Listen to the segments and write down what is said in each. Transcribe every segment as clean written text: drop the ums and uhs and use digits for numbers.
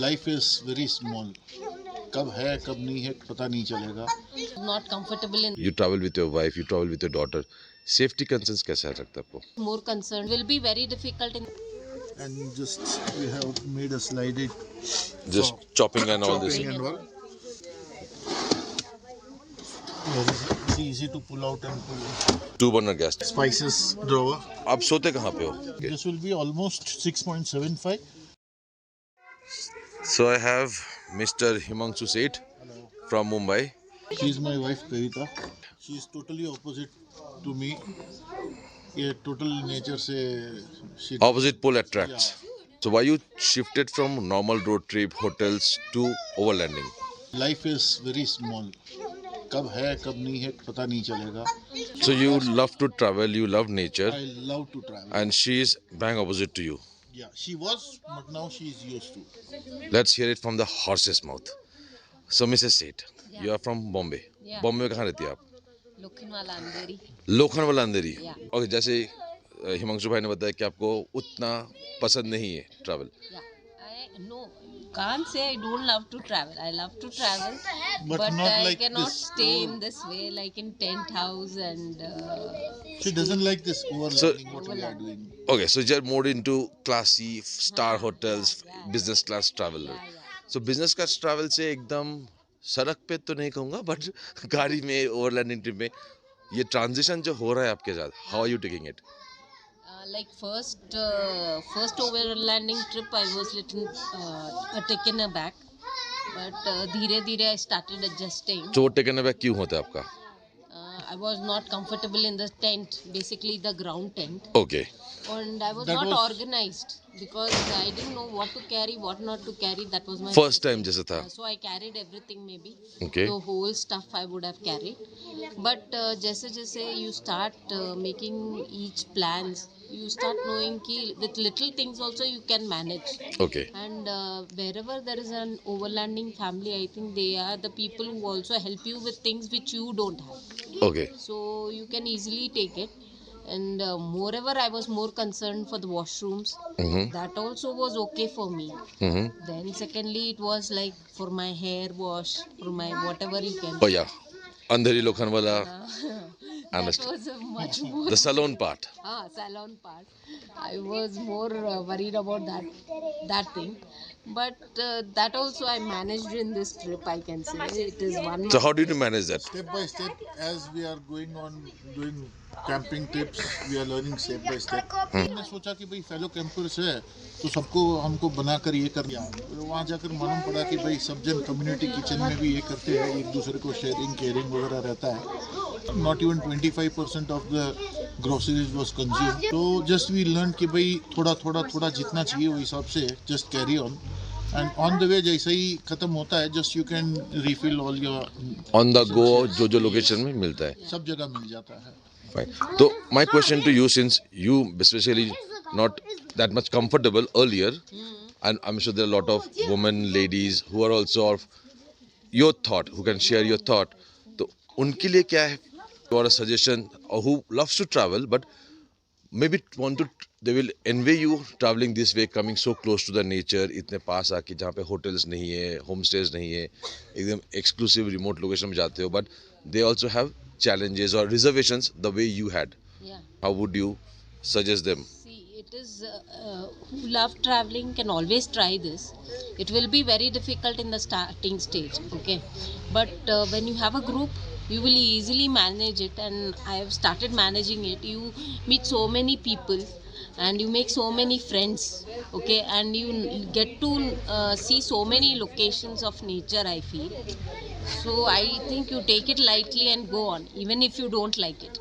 Life is very small. कब है कब नहीं है पता नहीं चलेगा. Not comfortable in You travel with your wife, you travel with your daughter. Safety concerns कैसा लगता है आपको? more concerned will be very difficult in And just we have made a slide it. Just chopping and all this. Chopping and all. Very easy to pull out and pull. 2 burner gas. Spices drawer. आप सोते कहाँ पे हो? This will be almost 6.75. So I have Mr. Himanshu Seth from Mumbai. She is my wife Kavita. She is totally opposite to me. ये total nature से she. Opposite pole attracts. So why you shifted from normal road trip, hotels to overlanding? Life is very small. कब है कब नहीं है पता नहीं चलेगा. So you love to travel, you love nature, I love to travel. and she is bang opposite to you. Yeah, she was, but now she is used to. Let's hear it from the horse's mouth. So Mrs. Seth, you are from Bombay. Yeah. Bombay में कहाँ रहती है आप? Lokhinwala Andheri. Lokhandwala अंधेरी. Yeah. Okay, जैसे हिमांशु भाई ने बताया कि आपको उतना पसंद नहीं है travel. Yeah. No, you can't say I don't love to travel. I love to travel, But but not I like cannot this. stay in this way, like in tent house and. She doesn't like this overlanding what we are doing. Okay, so you're more into classy star hotels, yeah. business class travel. Yeah, yeah. So business class travel से एकदम सड़क पे तो नहीं कहूँगा, but गाड़ी में overlanding trip में ये ट्रांजिशन जो हो रहा है आपके साथ, how are you taking it? Like first overlanding trip, I was little taken aback, but धीरे धीरे I started adjusting. So वो taken aback क्यों होता है आपका? I was not comfortable in the tent, basically the ground tent, Okay. and I was That not was- organized because I didn't know what to carry, what not to carry. That was my First time जैसा था. So I carried everything maybe. Okay. The whole stuff I would have carried. But जैसे जैसे you start making each plans, you start knowing कि with little things also you can manage. Okay. And wherever there is an overlanding family, I think they are the people who also help you with things which you don't have. Okay. So you can easily take it. And moreover, I was more concerned for the washrooms. Mm-hmm. That also was okay for me. Mm-hmm. Then secondly, it was like for my hair wash, for my whatever you can. Oh yeah. Andheri Lokhandwala. That Understood. was a much more. The salon part. Salon part. I was more worried about that thing, but that also I managed in this trip. I can say it is one. So how did you manage that? Step by step, as we are going on doing camping trips, we are learning step by step. हमने सोचा कि भाई fellow campers है तो सबको हमको बनाकर ये कर दिया. वहाँ जाकर मालूम पड़ा कि भाई सब जन कम्युनिटी किचन में भी ये करते हैं, एक दूसरे को शेयरिंग केयरिंग वगैरह रहता है. Not even 25% of the groceries was consumed. So just we learned कि भाई थोड़ा जितना चाहिए वो हिसाब से just carry on. And on the way जैसे ही खत्म होता है just you can refill all your. On the go जो लोकेशन में मिलता है. सब जगह मिल जाता है. Fine. So my question to you, since you especially not that much comfortable earlier, and I'm sure there are a lot of women, ladies who are also of your thought, who can share your thought. तो उनके लिए क्या है? Or a suggestion, or who loves to travel, but maybe they will envy you traveling this way, coming so close to the nature, इतने पास आके जहाँ पे hotels नहीं है, homestays नहीं है, एकदम exclusive remote location में जाते हो, but they also have challenges or reservations the way you had. Yeah. How would you suggest them? See, it is who love traveling can always try this. It will be very difficult in the starting stage, okay? But when you have a group, you will easily manage it, and I have started managing it. You meet so many people and you make so many friends, okay, and you get to see so many locations of nature, I feel. So I think you take it lightly and go on, even if you don't like it.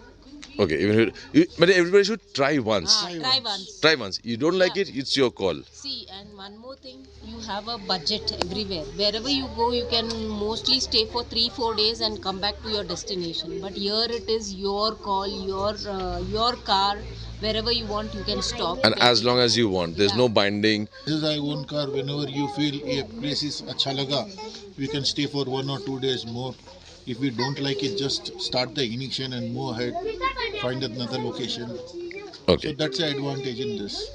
Okay, but everybody should try once. Try once. Try once. You don't like it, it's your call. See, and one more thing, you have a budget everywhere. Wherever you go, you can mostly stay for 3-4 days and come back to your destination. But here it is your call, your car. Wherever you want, you can stop. And as long as you want, there's no binding. This is our own car. Whenever you feel a place is अच्छा लगा, we can stay for 1 or 2 days more. If we don't like it, just start the ignition and move ahead, find another location. Okay. So that's the advantage in this.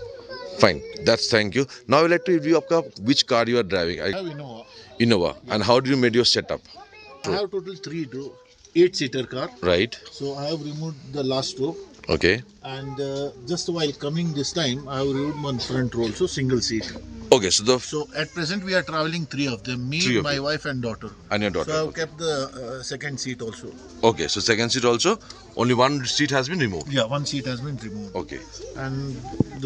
Fine. That's thank you. Now I would like to review आपका which car you are driving. I have Innova. Innova. And how do you made your setup? I have total 8-seater car. Right. So I have removed the last row. Okay. And just while coming this time, I have removed one front row, so single seat. Okay. So the So at present we are traveling 3 of them, me, Three of my you. wife and daughter. and your daughter. So I have kept the second seat also. Okay. So second seat also. Only one seat has been removed. Yeah, one seat has been removed. Okay. And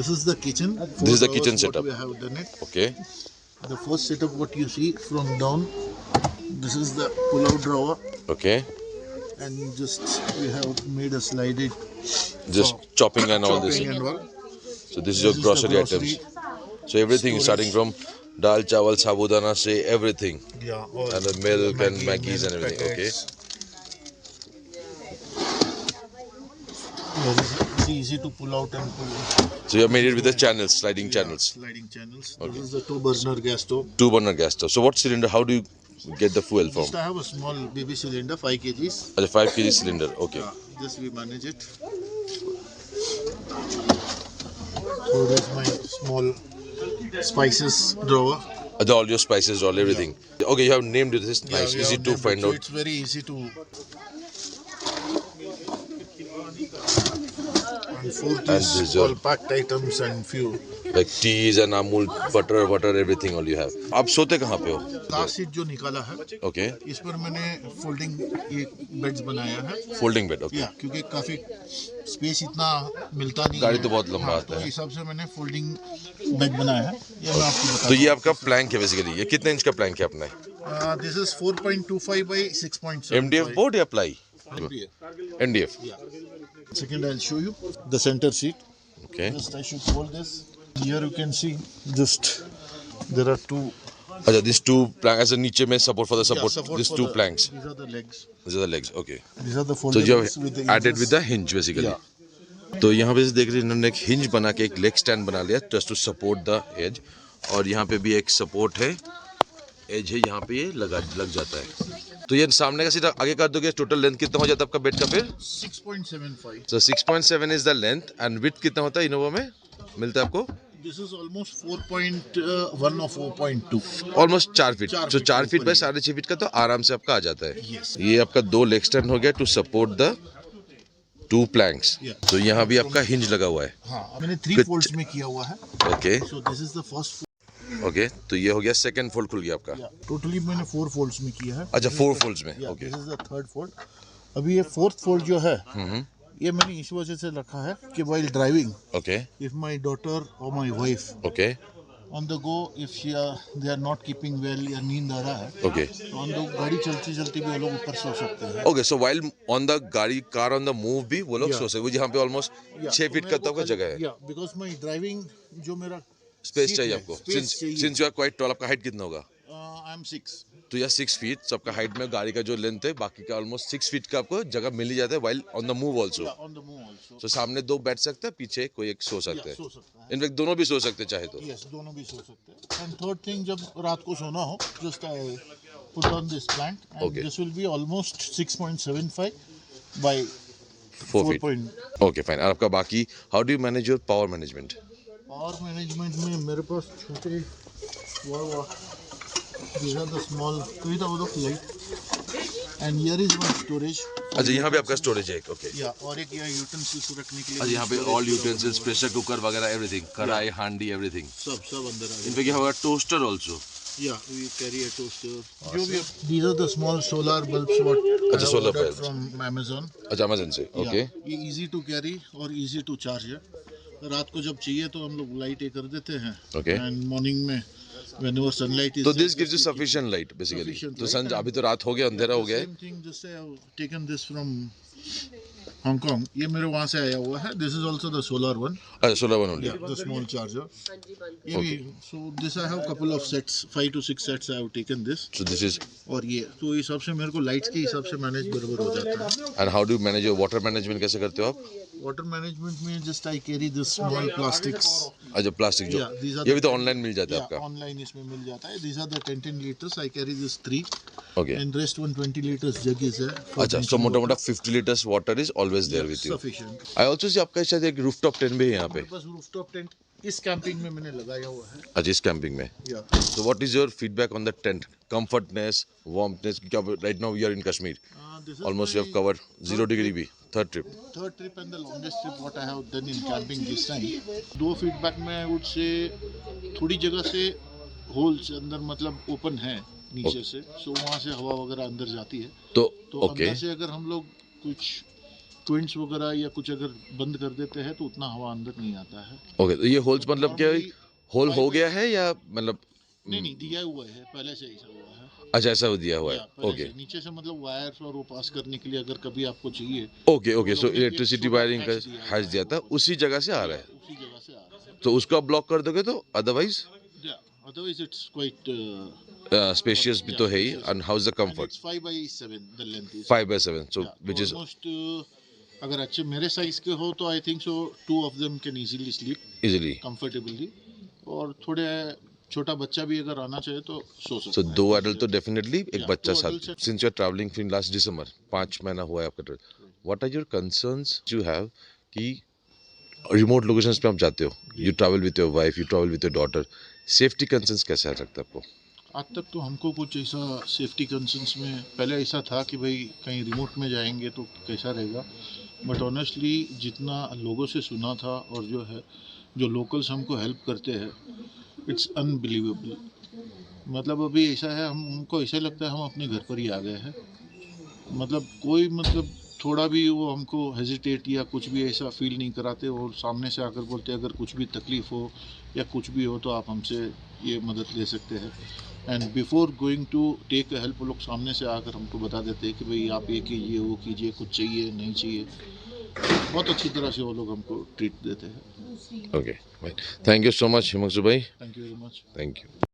this is the kitchen. This is the 4 kitchen hours what setup. We have done it. Okay. The first setup what you see from down, this is the pull-out drawer, Okay. and just we have made a slided Just chopping and all this. chopping and all. So this is This your is the grocery grocery items. So everything is starting from dal, chawal, sabudana, say everything. Yeah, all And the milk and Maggi, Maggies and milk everything. Okay. packets. Very easy to pull out and pull in. So you have made it with the channels, sliding channels. Sliding channels. This is the 2-burner gas stove. 2-burner gas stove. So what cylinder? How do you get the fuel from? Just I have a small baby cylinder, 5 kgs. A 5 kg cylinder. Okay. Just we manage it. So this is my small spices drawer. All your spices, all everything. Okay, you have named it. This is nice, we easy have to named it, find so out. It's very easy to. And fourth And is these all are- packed items and few. Like teas and Amul, butter, everything all you have. आप सोते कहाँ पे हो? Car seat जो निकाला है, Okay. इस पर मैंने फोल्डिंग ये बेड्स बनाया है. Folding bed. Okay. या क्योंकि काफी स्पेस इतना मिलता नहीं गाड़ी है. तो बहुत लंबा हाँ, आता तो है. हिसाब से मैंने फोल्डिंग बेड बनाया है. ये मैं आपको बता तो ये आपका प्लैंक है बेसिकली. ये कितने इंच का प्लैंक है अपना? This is 4.25 by 6.7. MDF board या ply? MDF. Second, I'll show you the center seat. Okay. Just I should hold this. Here you can see just there are two. अच्छा, these two planks as a नीचे में support for the Yeah, support. support These for two the- planks. These are the legs. These are the legs. Okay. These are the So you foldables have with the added with hinges. the hinge basically. Yeah. तो यहाँ पे देख रहे हैं इन्होंने एक hinge बना के एक लेग स्टैंड बना लिया just to support the edge. और यहाँ पे भी एक सपोर्ट है, एज है, यहाँ पे ये लग जाता है. तो ये सामने का सीधा आगे कर दोगे, टोटल लेंथ कितना हो जाता है आपका बेड का फिर? 6.75. So 6.7 is the length and width कितना होता है इनोवा में मिलता है आपको? This is almost 4.1 or 4.2. Almost 4 feet. 4 तो feet 4 फीट ऊपर बाय ही. 6.5 फीट का तो आराम से आपका आ जाता है. Yes. ये आपका 2 लेग स्टैंड हो गया to support the 2 planks. Yeah. तो यहाँ भी आपका हिंज लगा हुआ है. हाँ, मैंने 3 Good. folds में किया हुआ है. Okay. So this is the first fold. Okay. तो ये हो गया सेकंड फोल्ड खुल गया आपका. Yeah. Totally मैंने 4 folds में किया है. अच्छा, 4 फोल्ड्स में. Yeah, okay. this is the third fold. अभी ये fourth fold जो है, ये मैंने इस वजह से रखा है कि while driving, okay. if my daughter or my wife okay. on the go, if they are not keeping well या नींद आ रहा है, ओके. तो on the गाड़ी चलती चलती भी वो लोग ऊपर सो सकते हैं. Okay. So while on the गाड़ी कार ऑन द मूव भी वो लोग Yeah. सो सकते हैं. यहाँ पे ऑलमोस्ट 6 फीट का तो आपका जगह है. या बिकॉज माई ड्राइविंग जो मेरा स्पेस seat चाहिए है, आपको. space चाहिए. Since you are quite tall, आपका हाइट कितना होगा? I am 6. तो यह 6 फीट सबका हाइट में गाड़ी का जो लेंथ है, बाकी का ऑलमोस्ट 6 फीट का आपको जगह मिल ही जाता है while on the move also. On the move also. तो सामने 2 बैठ सकते हैं, पीछे कोई एक सो सकते सो हैं. सकता है. इनफैक्ट दोनों भी सो सकते हैं चाहे तो. यस, दोनों भी सो सकते हैं. एंड थर्ड थिंग, जब रात को सोना हो, just I put on this plant and Okay. This will be almost 6.75 by 4 feet. Okay fine. और आपका बाकी how do you manage your power management? Power management में मेरे पास छोटे वाह these are the small light and here is one storage. अच्छा, यहाँ पे आपका स्टोरेज है. ओके. या और एक यहाँ यूटेंसिल्स रखने के लिए. अच्छा, यहाँ पे ऑल यूटेंसिल्स, प्रेशर कुकर वगैरह एवरीथिंग, कढ़ाई, हांडी, एवरीथिंग. सब अंदर आ गया. इनफैक्ट यहाँ होगा toaster also. Yeah, we carry a toaster. जो भी these are the small solar bulbs what I अच्छा, have solar ordered bulbs. from Amazon. अच्छा, अमेज़न से. ओके. Yeah, ये easy to carry और easy to charge है. रात को जब चाहिए तो हम लोग लाइट कर देते हैं. Okay. And morning में whenever sunlight is तो there, this gives you sufficient light basically. Sufficient तो light सन अभी तो रात हो गया, अंधेरा हो गया है. Same thing, just say I've taken this from Hong Kong. ये मेरे वहाँ से आया हुआ है. This is also the solar one. अच्छा, solar one only. Yeah, the small charger. ये भी, so this I have couple of sets, 5 to 6 sets I have taken this. So this is. और ये तो इस हिसाब से मेरे को लाइट्स के हिसाब से मैनेज बराबर हो जाता है. And how do manage your water management, कैसे करते हो आप? वाटर मैनेजमेंट में just I carry this small plastics. अच्छा, प्लास्टिक जो Yeah, these are ये भी the- तो ऑनलाइन मिल जाता है आपका. ऑनलाइन इसमें मिल जाता है. These are the 10 litres. I carry this 3 okay. And rest 120 litres jug is है. अच्छा, सो मोटा मोटा 50 litres water is always there with you. Sufficient. I also see आपका शायद एक रूफटॉप टेंट भी है यहाँ पे. बस रूफटॉप टेंट इस कैंपिंग में मैंने लगाया हुआ है अच्छा इस कैंपिंग में. या So what is your feedback on the tent? Comfortness, warmthness. Right now we are in Kashmir. this is Almost you my have covered 0 degree B. Third trip. third trip and the longest trip what I have done in camping this time. दो feedback में I would say थोड़ी जगह से holes अंदर मतलब open है नीचे से, सो वहाँ से हवा वगैरह अंदर जाती है. तो तो ओके अंदर से अगर हम लोग कुछ ट्विंट्स वगैरह या कुछ अगर बंद कर देते हैं तो उतना हवा अंदर नहीं आता है. ओके. तो ये होल्स मतलब क्या है? होल हो गया है या मतलब नहीं दिया हुआ है पहले से ऐसा हुआ है. अच्छा ऐसा हो दिया हुआ है. या पहले ओके से नीचे से मतलब वायर्स और वो पास करने के लिए अगर कभी आपको चाहिए ओके ओके. सो लोग ने एक इलेक्ट्रिसिटी छोटा वायरिंग का हैच दिया हैच दिया था, उसी जगह से आ रहा है. उसी जगह से आ रहा है. तो उसको आप ब्लॉक कर दोगे तो otherwise Otherwise it's quite spacious भी तो है ही. And how is the and comfort? it's 5x7 the length is. 5/7. So Yeah, which is almost अगर अच्छे मेरे साइज के हो तो I think so 2 of them can easily sleep easily. comfortably. और थोड़े छोटा बच्चा भी अगर आना चाहे तो सो सकता So है. दो एडल्ट तो डेफिनेटली एक Yeah, बच्चा two साथ. adults are- since you are travelling from last December, 5 महीना हुआ है आपका trip. What are your concerns you have कि रिमोट लोकेशंस पे आप जाते हो, you travel with your wife, you travel with your daughter, safety concerns कैसा लगता है आपको? आज तक तो हमको कुछ ऐसा सेफ्टी कंसर्न्स में पहले ऐसा था कि भाई कहीं रिमोट में जाएंगे तो कैसा रहेगा, बट ऑनेस्टली जितना लोगों से सुना था और जो है जो लोकल्स हमको हेल्प करते हैं, इट्स अनबिलीवेबल. मतलब अभी ऐसा है हमको ऐसा लगता है हम अपने घर पर ही आ गए हैं. मतलब कोई मतलब थोड़ा भी वो हमको हेजिटेट या कुछ भी ऐसा फील नहीं कराते और सामने से आकर बोलते अगर कुछ भी तकलीफ़ हो या कुछ भी हो तो आप हमसे ये मदद ले सकते हैं. And before going to take help वो लोग सामने से आकर हमको बता देते हैं कि भाई आप ये कीजिए वो कीजिए, कुछ चाहिए नहीं चाहिए. बहुत अच्छी तरह से वो लोग हमको ट्रीट देते हैं. Okay. Thank you so much Himanshu bhai. Thank you very much. Thank you.